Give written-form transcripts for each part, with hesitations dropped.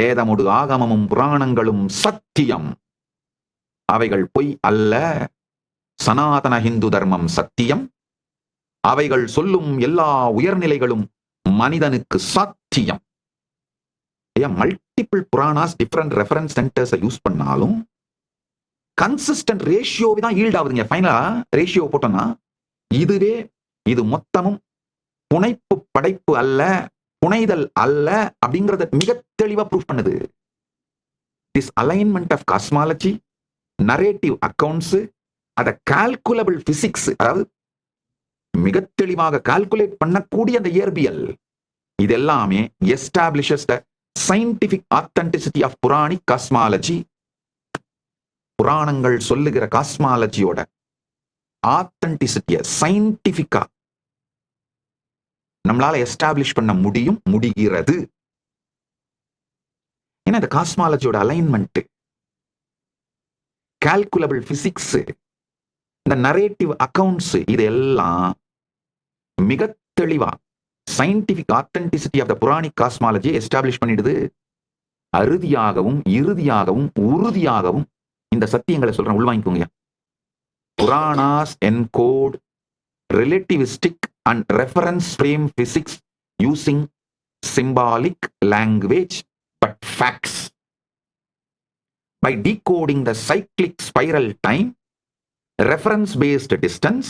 வேதமுடு ஆகமமும் புராணங்களும் சத்தியம், அவைகள் பொய் அல்ல. சனாதன ஹிந்து தர்மம் சத்தியம், அவைகள் சொல்லும் எல்லா உயர்நிலைகளும் மனிதனுக்கு சத்தியம். Multiple Puranas different reference centres use பண்ணாலும் கன்சிஸ்டன்ட் ரேஷியோவை தான் ஈல்ட் ஆகுதுங்க. ஃபைனலா ரேஷியோ போட்டோம்னா இது மொத்தமும் புனைப்பு படைப்பு அல்ல, புனைதல் அல்ல அப்படிங்கறத மிக தெளிவா ப்ரூவ் பண்ணுது. This alignment of cosmology, narrative accounts, அத கால்குலபிள் பிசிக்ஸ், அதாவது மிக தெளிவாக கால்குலேட் பண்ணக்கூடிய அந்த இயற்பியல், இது எல்லாமே establishes the scientific authenticity of Puranic cosmology. புராணங்கள் சொல்லுகிற காஸ்மாலஜியோட ஆத்தென்டிசிட்டிய சயின்டிபிக்கா நம்மளால எஸ்டாப்ளிஷ் பண்ண முடிகிறது. ஏன்னா இந்த காஸ்மாலஜியோட அலைன்மெண்ட், கால்குலபிள் பிசிக்ஸ், இந்த நரேட்டிவ் அக்கவுண்ட்ஸ், இது மிக தெளிவா scientific authenticity of the Puranic cosmology establish பண்ணிடுது. அறுதியாகவும் இறுதியாகவும் உறுதியாகவும் இந்த சத்தியங்களை சொல்றேன், உள்வாங்கிக்கோங்க. Puranas encode relativistic and reference frame physics using symbolic language but facts. By decoding the cyclic spiral time, reference based distance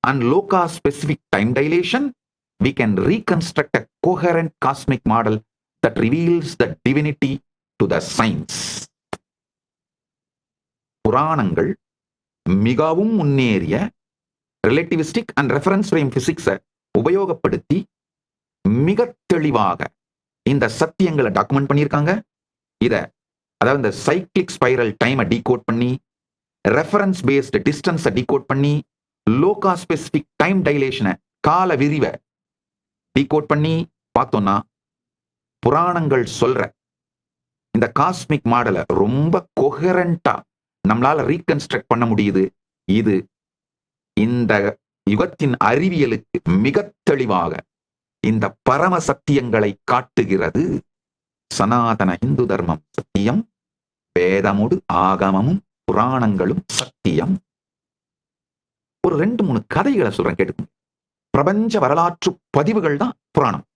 and locus specific time dilation, we can reconstruct a coherent cosmic model that reveals the divinity to the science. புராணங்கள் மிகவும் முன்னேறிய relativistic and reference frame பிசிக்ஸை உபயோகப்படுத்தி மிக தெளிவாக இந்த சத்தியங்களை document பண்ணியிருக்காங்க. அதாவது இந்த சைக்ளிக் ஸ்பைரல் டைமை டீகோட் பண்ணி, ரெஃபரன்ஸ் பேஸ்டு டிஸ்டன்ஸை டீகோட் பண்ணி, லோகா ஸ்பெசிபிக் டைம் டைலேஷனை, கால விரிவை டீகோட் பண்ணி பார்த்தோம்னா புராணங்கள் சொல்ற இந்த காஸ்மிக் மாடலை ரொம்ப கொஹரண்டா நம்மளால ரீகன்ஸ்ட்ரக்ட் பண்ண முடியுது. இது இந்த யுகத்தின் அறிவியலுக்கு மிக தெளிவாக இந்த பரம சத்தியங்களை காட்டுகிறது. சனாதன இந்து தர்மம் சத்தியம், வேதமுடு ஆகமமும் புராணங்களும் சத்தியம். ஒரு 2-3 கதைகளை சொல்றேன், கேட்டுக்கோங்க. பிரபஞ்ச வரலாற்று பதிவுகள் தான் புராணம்.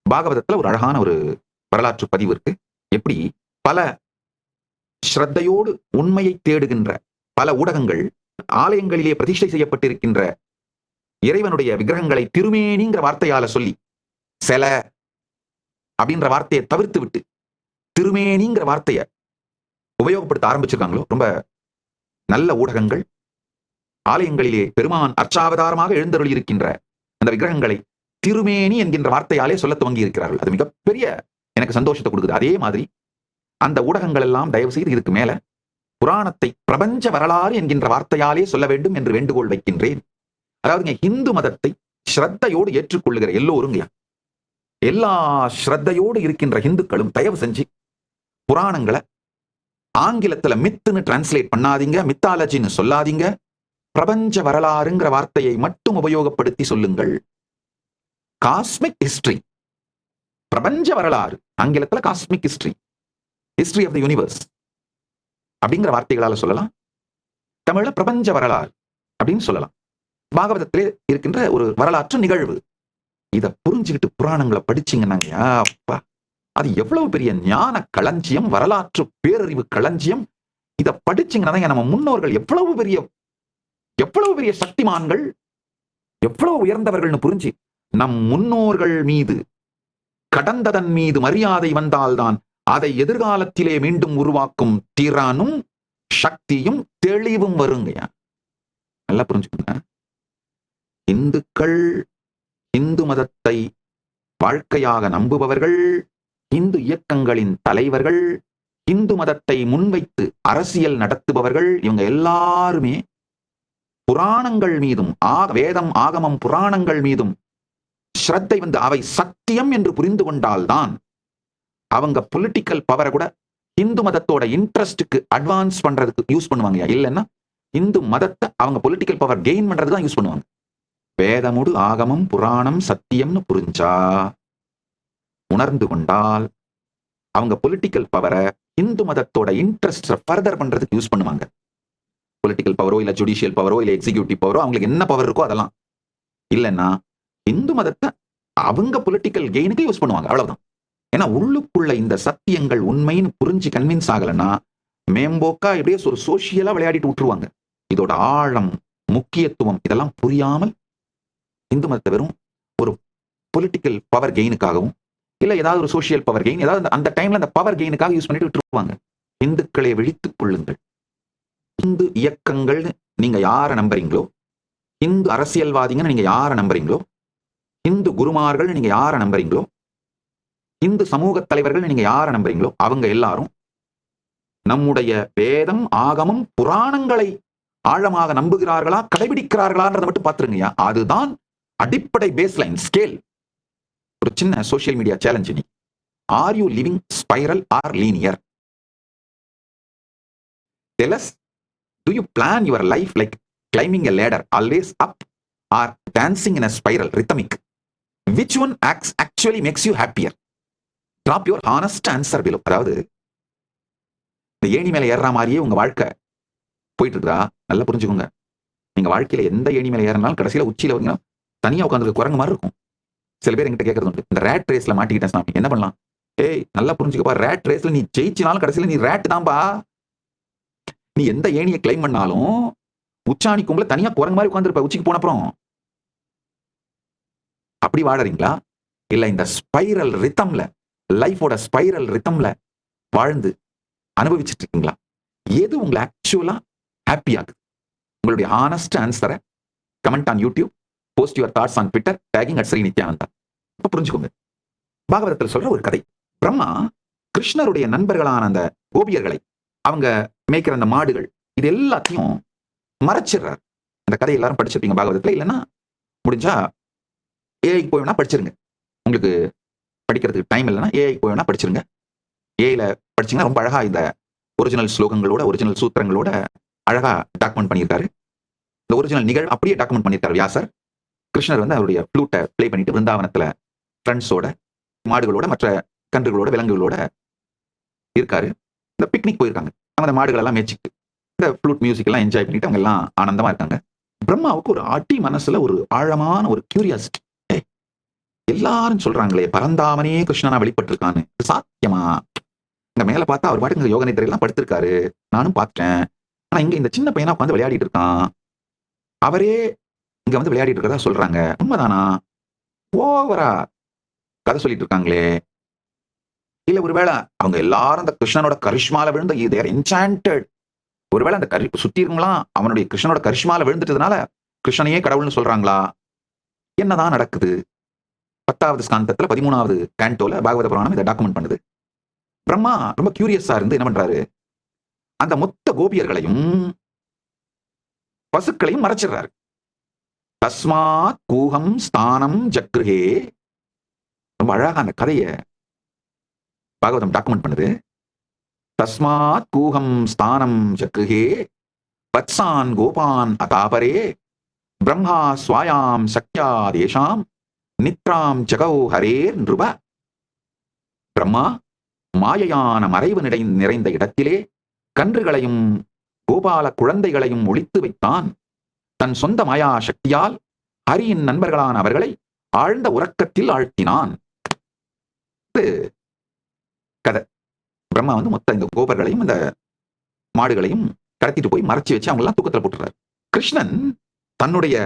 பாகவதத்துல ஒரு அழகான ஒரு வரலாற்று பதிவு இருக்கு. எப்படி பல ஸ்ரத்தையோடு உண்மையை தேடுகின்ற பல ஊடகங்கள் ஆலயங்களிலே பிரதிஷ்டை செய்யப்பட்டிருக்கின்ற இறைவனுடைய விக்கிரகங்களை திருமேனிங்கிற வார்த்தையால சொல்லி, செல அப்படின்ற வார்த்தையை தவிர்த்து விட்டு திருமேனிங்கிற வார்த்தையை உபயோகப்படுத்த ஆரம்பிச்சிருக்காங்களோ, ரொம்ப நல்ல ஊடகங்கள் ஆலயங்களிலே பெருமான் அர்ச்சாவதாரமாக எழுந்தருளி இருக்கின்ற அந்த விக்கிரகங்களை திருமேனி என்கின்ற வார்த்தையாலே சொல்ல துவங்கி இருக்கிறார்கள். அது மிகப்பெரிய எனக்கு சந்தோஷத்தை கொடுக்குது. அதே மாதிரி அந்த ஊடகங்கள் எல்லாம் தயவு செய்து இதுக்கு மேல புராணத்தை பிரபஞ்ச வரலாறு என்கின்ற வார்த்தையாலே சொல்ல வேண்டும் என்று வேண்டுகோள் வைக்கின்றேன். அதாவது இந்து மதத்தை ஸ்ரத்தையோடு ஏற்றுக்கொள்ளுகிற எல்லோருங்க, எல்லா ஸ்ரத்தையோடு இருக்கின்ற இந்துக்களும் தயவு செஞ்சு புராணங்களை ஆங்கிலத்துல மித்துன்னு டிரான்ஸ்லேட் பண்ணாதீங்க, மித்தாலஜின்னு சொல்லாதீங்க. பிரபஞ்ச வரலாறுங்கிற வார்த்தையை மட்டும் உபயோகப்படுத்தி சொல்லுங்கள். காஸ்மிக் ஹிஸ்டரி, பிரபஞ்ச வரலாறு, ஆங்கிலத்துல cosmic history, history of the universe அப்படிங்கிற வார்த்தைகளால சொல்லலாம். தமிழ்ல பிரபஞ்ச வரலாறு அப்படின்னு சொல்லலாம். பாகவதத்திலே இருக்கின்ற ஒரு வரலாற்று நிகழ்வு. இதை புரிஞ்சுக்கிட்டு புராணங்களை படிச்சீங்கன்னாங்க, அப்பா அது எவ்வளவு பெரிய ஞான களஞ்சியம், வரலாற்று பேரறிவு களஞ்சியம். இதை படிச்சீங்கன்னா நம்ம முன்னோர்கள் எவ்வளவு பெரிய சக்திமான்கள், எவ்வளவு உயர்ந்தவர்கள்னு புரிஞ்சு நம் முன்னோர்கள் மீது கடந்ததன் மீது மரியாதை வந்தால்தான் அதை எதிர்காலத்திலே மீண்டும் உருவாக்கும் திறனும் சக்தியும் தெளிவும் வருங்க. நல்லா புரிஞ்சுக்கோங்க. இந்துக்கள், இந்து மதத்தை வாழ்க்கையாக நம்புபவர்கள், இந்து இயக்கங்களின் தலைவர்கள், இந்து மதத்தை முன்வைத்து அரசியல் நடத்துபவர்கள், இவங்க எல்லாருமே புராணங்கள் மீதும் வேதம் ஆகமம் புராணங்கள் மீதும் ஸ்ரத்தை வந்து அவை சத்தியம் என்று புரிந்து கொண்டால்தான் அவங்க பொலிட்டிக்கல் பவரை கூட இந்து மதத்தோட இன்ட்ரெஸ்டுக்கு அட்வான்ஸ் பண்றதுக்கு யூஸ் பண்ணுவாங்க. இல்லைன்னா இந்து மதத்தை அவங்க பொலிட்டிக்கல் பவர் கெயின் பண்றதுக்கு தான் யூஸ் பண்ணுவாங்க. வேதமுடு ஆகமம் புராணம் சத்தியம்னு புரிஞ்சா, உணர்ந்து கொண்டால் அவங்க பொலிட்டிக்கல் பவரை இந்து மதத்தோட இன்ட்ரெஸ்ட் ஃபர்தர் பண்றதுக்கு யூஸ் பண்ணுவாங்க. பொலிட்டிக்கல் பவரோ இல்ல ஜுடிஷியல் பவரோ இல்ல எக்ஸிகியூட்டிவ் பவரோ அவங்களுக்கு என்ன பவர் இருக்கோ அதெல்லாம் இல்லைன்னா இந்து மதத்தை அவங்க பொலிட்டிக்கல் கெயினுக்கு யூஸ் பண்ணுவாங்க. அவ்வளவுதான். ஏன்னா உள்ளுக்குள்ள இந்த சத்தியங்கள் உண்மைன்னு புரிஞ்சு கன்வின்ஸ் ஆகலைன்னா மேம்போக்கா எப்படியே ஒரு சோசியலா விளையாடிட்டு விட்டுருவாங்க. இதோட ஆழம், முக்கியத்துவம் இதெல்லாம் புரியாமல் இந்து மதத்தை வெறும் ஒரு பொலிட்டிக்கல் பவர் கெயினுக்காகவும் இல்ல ஏதாவது ஒரு சோசியல் பவர் கெயின் ஏதாவது அந்த டைம்ல அந்த பவர் கெயினுக்காக யூஸ் பண்ணிட்டு விட்டுருவாங்க. இந்துக்களை விழித்துக் கொள்ளுங்கள். இந்து இயக்கங்கள் நீங்க யாரை நம்புறீங்களோ, இந்து அரசியல்வாதிங்கன்னு நீங்க யாரை நம்புறீங்களோ, இந்து குருமார்கள் நீங்க யாரை நம்புறீங்களோ, இந்து சமூக தலைவர்கள் நீங்க யாரை நம்புறீங்களோ அவங்க எல்லாரும் நம்முடைய வேதம், ஆகமம், புராணங்களை ஆழமாக நம்புகிறார்களா, கடைபிடிக்கிறார்களான்றதை மட்டும் பார்த்துருங்கய்யா. அதுதான் அடிப்படை பேஸ்லைன் ஸ்கேல். ஒரு சின்ன சோசியல் மீடியா சேலஞ்ச். நீ are you living spiral or linear? Tell us, do you plan your life like climbing a ladder, always up, or dancing in a spiral, rhythmic? Which one actually makes you happier? Drop your honest answer below. அதாவது இந்த ஏணி மேல ஏறுற மாதிரியே உங்க வாழ்க்கை போயிட்டு இருக்கா? நல்லா புரிஞ்சுக்கோங்க. நீங்க வாழ்க்கையில எந்த ஏணி மேல ஏறினாலும் கடைசியில உச்சியில வந்து தனியா உட்காந்து குரங்கு மாதிரி இருக்கும். சில பேர் என்கிட்ட கேட்கறது உண்டு, இந்த ரேட் ரேஸ்ல மாட்டிக்கிட்டேன் என்ன பண்ணலாம்? ஏய் நல்லா புரிஞ்சுக்கப்பா, ரேட் ரேஸ்ல நீ ஜெயிச்சினாலும் கடைசியில நீ ரேட் தான்பா. நீ எந்த ஏணியை கிளைம் பண்ணாலும் உச்சாணி கும்பல தனியா குரங்கு மாதிரி உட்காந்துருப்ப உச்சிக்கு போன அப்புறம். அப்படி வாழறீங்களா? இல்ல இந்த ஸ்பைரல் ரித்தம்ல, லைஃபோட ஸ்பைரல் ரித்தம்ல வாழ்ந்து அனுபவிச்சுட்டு இருக்கீங்களா? எது உங்களை ஆக்சுவலா ஹாப்பி ஆகுது? உங்களுடைய ஹானஸ்ட் ஆன்சரை comment on YouTube, post your thoughts on Twitter, tagging @Shri Nithyananda. இப்ப புரிஞ்சுக்கோங்க. பாகவதத்தில் சொல்ற ஒரு கதை. பிரம்மா கிருஷ்ணருடைய நண்பர்களான அந்த கோபியர்களை, அவங்க மேய்க்கிற அந்த மாடுகள், இது எல்லாத்தையும் மறைச்சிடுறார். அந்த கதை எல்லாரும் படிச்சிருப்பீங்க பாகவதத்துல. இல்லைன்னா முடிஞ்சா ஏஐக்கு போய் வேணா படிச்சிருங்க. உங்களுக்கு படிக்கிறதுக்கு டைம் இல்லைன்னா ஏஐக்கு போய் வேணா படிச்சிருங்க. ஏஐல படிச்சீங்கன்னா ரொம்ப அழகா இந்த ஒரிஜினல் ஸ்லோகங்களோட, ஒரிஜினல் சூத்திரங்களோட அழகா டாக்குமெண்ட் பண்ணியிருக்காரு. இந்த ஒரிஜினல் நிகழ்வு அப்படியே டாக்குமெண்ட் பண்ணியிருக்காரு வியாசர். கிருஷ்ணர் வந்து அவருடைய ஃப்ளூட்டை பிளே பண்ணிட்டு பிருந்தாவனத்துல ஃப்ரெண்ட்ஸோட, மாடுகளோட, மற்ற கன்றுகளோட, விலங்குகளோட இருக்காரு. இந்த பிக்னிக் போயிருக்காங்க. அந்த மாடுகள் எல்லாம் மேய்ச்சிட்டு இந்த ஃப்ளூட் மியூசிக் எல்லாம் என்ஜாய் பண்ணிட்டு அவங்க எல்லாம் ஆனந்தமா இருக்காங்க. பிரம்மாவுக்கு ஒரு அடி மனசுல ஒரு ஆழமான ஒரு கியூரியாசிட்டி. எல்லாரும் சொல்றாங்களே பரந்தாமனே கிருஷ்ணனா வெளிப்பட்டு இருக்கான்னு, சாத்தியமா? இந்த மேல பார்த்தா அவர் பாட்டுக்கு யோக நிதிரையெல்லாம் படுத்திருக்காரு, நானும் பார்த்தேன். ஆனா இங்க இந்த சின்ன பையனா உட்காந்து விளையாடிட்டு இருக்கான். அவரே இங்க வந்து விளையாடிட்டு இருக்கிறதா சொல்றாங்க. உண்மைதானா? ஓவரா கதை சொல்லிட்டு இருக்காங்களே. இல்ல ஒருவேளை அவங்க எல்லாரும் அந்த கிருஷ்ணனோட கரிஷ்மால விழுந்த தேர் என்சாண்டட். ஒருவேளை அந்த சுத்தி இருக்கலாம் அவனுடைய கிருஷ்ணனோட கரிஷ்மால விழுந்துட்டதுனால கிருஷ்ணனையே கடவுள்னு சொல்றாங்களா? என்னதான் நடக்குது? 10வது ஸ்காந்தத்துல 13வது கேண்டோல பாகவத புராணம் இதை டாக்குமெண்ட் பண்ணுது. பிரம்மா ரொம்ப கியூரியஸா இருந்து என்ன பண்றாரு, அந்த மொத்த கோபியர்களையும் பசுக்களையும் மறைச்சிடுறாரு. தஸ்மாத் கூகம் ஸ்தானம் ஜக்ருஹே. ரொம்ப அழகா அந்த கதையை பாகவதம் டாக்குமெண்ட் பண்ணுது. தஸ்மாத் கூகம் ஸ்தானம் ஜக்ருஹே வத்சான் கோபான் அதாபரே பிரம்மா ஸ்வாயாம் சக்யா தேஷாம் நித்ராம் ஜகௌ ஹரேர் நிருப. பிரம்மா மாயையான மறைவு நிறைந்த இடத்திலே கன்றுகளையும் கோபால குழந்தைகளையும் ஒளித்து வைத்தான். தன் சொந்த மாயா சக்தியால் ஹரியின் நண்பர்களான அவர்களை ஆழ்ந்த உறக்கத்தில் ஆழ்த்தினான். கதை. பிரம்மா வந்து மொத்த இந்த கோபர்களையும் இந்த மாடுகளையும் கடத்திட்டு போய் மறைச்சு வச்சு அவங்க எல்லாம் தூக்கத்துல போட்டுறாரு. கிருஷ்ணன் தன்னுடைய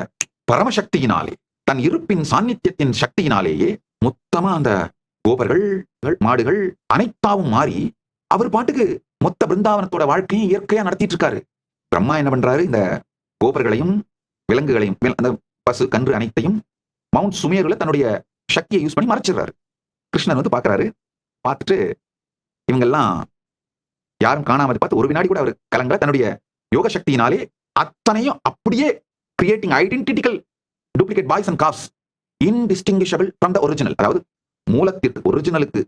பரமசக்தியினாலே, தன் இருப்பின் சாநித்தியத்தின் சக்தியினாலேயே மொத்தமா அந்த கோபர்கள், மாடுகள் அனைத்தாவும் மாறி அவர் பாட்டுக்கு மொத்த பிருந்தாவனத்தோட வாழ்க்கையும் இயற்கையா நடத்திட்டு இருக்காரு. பிரம்மா என்ன பண்றாரு, இந்த கோபர்களையும் விலங்குகளையும், அந்த பசு கன்று அனைத்தையும் மவுண்ட் சுமேருல தன்னுடைய சக்தியை யூஸ் பண்ணி மறைச்சிடுறாரு. கிருஷ்ணன் வந்து பாக்குறாரு. பார்த்துட்டு இவங்கெல்லாம் யாரும் காணாமது பார்த்து ஒரு வினாடி கூட அவர் கலங்கல. தன்னுடைய யோக சக்தியினாலே அத்தனையும் அப்படியே creating identical duplicate boys and calves indistinguishable from the original. அதாவது மூலத்திற்கு, ஒரிஜினலுக்கு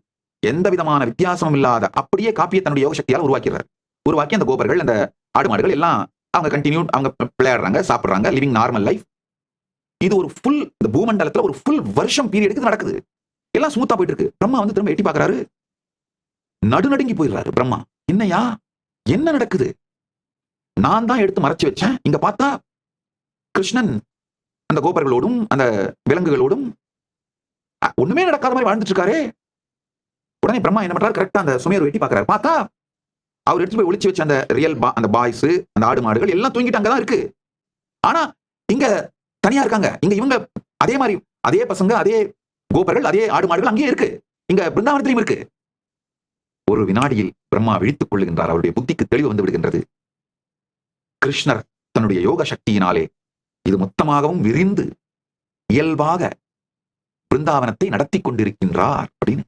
எந்த விதமான வித்தியாசமும் இல்லாத அப்படியே காப்பியை தன்னுடைய யோக சக்தியால் உருவாக்கிறார். உருவாக்கி அந்த கோபர்கள், அந்த ஆடு மாடுகள் எல்லாம் அவங்க கண்டினியூ, அவங்க விளையாடுறாங்க, சாப்பிடுறாங்க, லிவிங் நார்மல் லைஃப். இது ஒரு ஃபுல், இந்த பூமண்டலத்துல ஒரு ஃபுல் வருஷம் பீரியடுக்கு நடக்குது. எல்லாம் ஸ்மூத்தா போயிட்டு இருக்கு. பிரம்மா வந்து திரும்ப எட்டி பாக்குறாரு. நடுநடுங்கி போயிடுறாரு பிரம்மா. என்னையா, என்ன நடக்குது? நான் தான் எடுத்து மறைச்சு வச்சேன். இங்க பார்த்தா கிருஷ்ணன் அந்த கோபர்களோடும் அந்த விலங்குகளோடும் ஒண்ணுமே நடக்காத மாதிரி வாழ்ந்துட்டு இருக்காரு. உடனே பிரம்மா என்ன பண்றாரு, கரெக்டா அந்த சுமையர் வெட்டி பாக்குறாரு. பார்த்தா அவர் எடுத்து போய் ஒளிச்சு வச்ச அந்த அந்த பாய்ஸ், அந்த ஆடு மாடுகள் எல்லாம் தூங்கிட்டு அங்கதான் இருக்கு. ஆனா இங்க தனியா இருக்காங்க. இங்க இவங்க அதே மாதிரி அதே பசங்க, அதே கோபர்கள், அதே ஆடு மாடுகள் அங்கேயே இருக்கு. இங்க பிருந்தாவனத்திலையும் இருக்கு. ஒரு வினாடியில் பிரம்மா விழித்துக் கொள்ளுகின்றார். அவருடைய புத்திக்கு தெளிவு வந்து விடுகின்றது. கிருஷ்ணர் தன்னுடைய யோக சக்தியினாலே இது மொத்தமாகவும் விரிந்து இயல்பாக பிருந்தாவனத்தை நடத்தி கொண்டிருக்கின்றார் அப்படின்னு.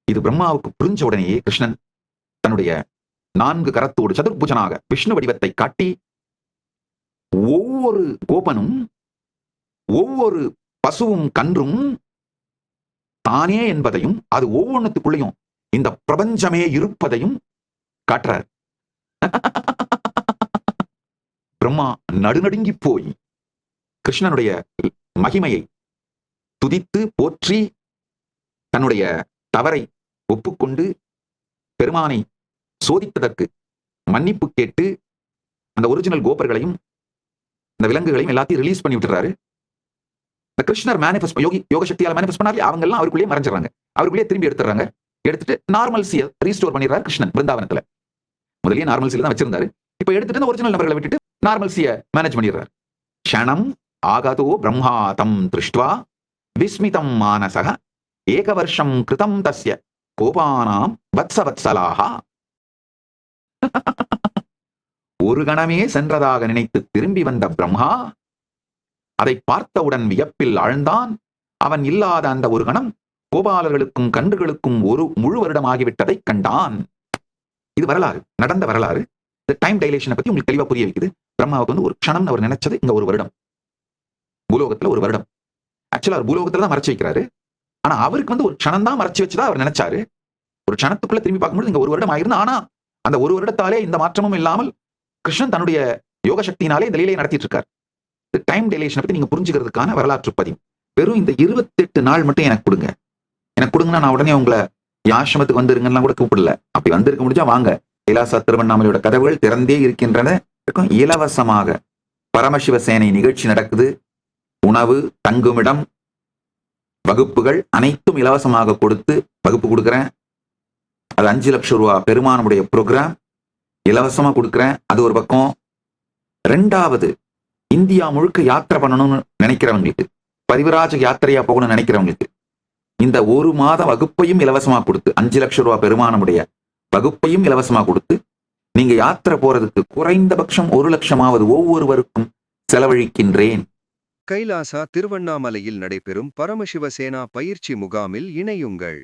இது பிரம்மாவுக்கு புரிஞ்ச உடனேயே கிருஷ்ணன் தன்னுடைய 4 கரத்தோடு சதுர்புஜனாக விஷ்ணு வடிவத்தை காட்டி ஒவ்வொரு கோபனும் ஒவ்வொரு பசுவும் கன்றும் தானே என்பதையும் அது ஒவ்வொன்றுத்துக்குள்ளேயும் இந்த பிரபஞ்சமே இருப்பதையும் காட்டுறார். பிரம்மா நடுநடுங்கி போய் கிருஷ்ணனுடைய மகிமையை துதித்து போற்றி தன்னுடைய தவறை ஒப்புக்கொண்டு பெருமானை சோதித்ததற்கு மன்னிப்பு கேட்டு அந்த ஒரிஜினல் கோபர்களையும் இந்த விலங்குகளையும் எல்லாத்தையும் ரிலீஸ் பண்ணி விட்டுறாரு. இந்த கிருஷ்ணர் மேனிஃபெஸ்ட் யோக சக்தியால மேனிஃபெஸ்ட் பண்ணாரு. அவங்க எல்லாம் அவருக்குள்ளேயே மறைஞ்சிடறாங்க. அவருக்குள்ளேயே திரும்பி எடுத்துறாங்க. எடுத்துட்டு நார்மல்சியை ரீஸ்டோர் பண்ணிடுறாரு கிருஷ்ணன் பிருந்தாவனத்துல. முதலியே நார்மல்சியில தான் வச்சிருந்தாரு. இப்ப எடுத்துட்டு இந்த ஒரிஜினல் நபர்களை விட்டுட்டு நார்மல்சியை மேனேஜ் பண்ணிடுறாரு. க்ஷணம் ஆகதோ பிரம்மா தம் திருஷ்ட்வா விஸ்மிதம் மானசக ஏகவர்ஷம் கிருதம் தஸ்ய கோபானாம் வத்சவத்சலாஹா. ஒரு கணமே சென்றதாக நினைத்து திரும்பி வந்த பிரம்மா அதை பார்த்தவுடன் வியப்பில் ஆழ்ந்தான். அவன் இல்லாத அந்த ஒரு கணம் கோபாலர்களுக்கும் கன்றுகளுக்கும் ஒரு முழு வருடம் ஆகிவிட்டதை கண்டான். இது வரலாறு, நடந்த வரலாறு. இந்த டைம் டைலேஷனை பத்தி உங்களுக்கு தெளிவா புரிய வைக்குது. பிரம்மாவுக்கு வந்து ஒரு க்ஷணம் அவர் நினைச்சது இங்க ஒரு வருடம், பூலோகத்துல ஒரு வருடம். ஆக்சுவலா அவர் பூலோகத்துல தான் மறைச்சு வைக்கிறாரு. ஆனா அவருக்கு வந்து ஒரு க்ஷணம் தான் மறைச்சு வச்சுதான் அவர் நினைச்சாரு. ஒரு க்ஷணத்துக்குள்ள திரும்பி பார்க்கும்போது இங்க ஒரு வருடம் ஆயிருந்து. ஆனா அந்த ஒரு வருடத்தாலே இந்த மாற்றமும் இல்லாமல் கிருஷ்ணன் தன்னுடைய யோக சக்தியினாலே இந்த லீலையை நடத்திட்டு இருக்கார். இந்த டைம் டைலேஷனை பத்தி நீங்க புரிஞ்சுக்கிறதுக்கான வரலாற்று பதிவு. வெறும் இந்த 28 நாள் மட்டும் எனக்கு கொடுங்க. எனக்கு கொடுங்கன்னா நான் உடனே உங்களை ஆசிரமத்துக்கு வந்துருங்கலாம் கூட கூப்பிடல. அப்படி வந்திருக்க முடிஞ்சா வாங்க. கைலாசா திருவண்ணாமலையோட கதவுகள் திறந்தே இருக்கின்றன. இலவசமாக பரமசிவசேனை நிகழ்ச்சி நடக்குது. உணவு, தங்குமிடம், வகுப்புகள் அனைத்தும் இலவசமாக கொடுத்து வகுப்பு கொடுக்குறேன். அது 5 லட்சம் ரூபாய் பெருமானுடைய ப்ரோக்ராம் இலவசமா கொடுக்குறேன். அது ஒரு பக்கம். 2வது, இந்தியா முழுக்க யாத்திரை பண்ணணும்னு நினைக்கிறவங்களுக்கு, பரிவராஜ யாத்திரையா போகணும்னு நினைக்கிறவங்களுக்கு இந்த 1 மாத வகுப்பையும் இலவசமா கொடுத்து 5 லட்சம் ரூபாய் பெருமானுடைய வகுப்பையும் இலவசமா கொடுத்து நீங்க யாத்திரை போறதுக்கு குறைந்தபட்சம் 1 லட்சமாவது ஒவ்வொருவருக்கும் செலவழிக்கின்றேன். கைலாசா திருவண்ணாமலையில் நடைபெறும் பரமசிவசேனா பயிற்சி முகாமில் இணையுங்கள்.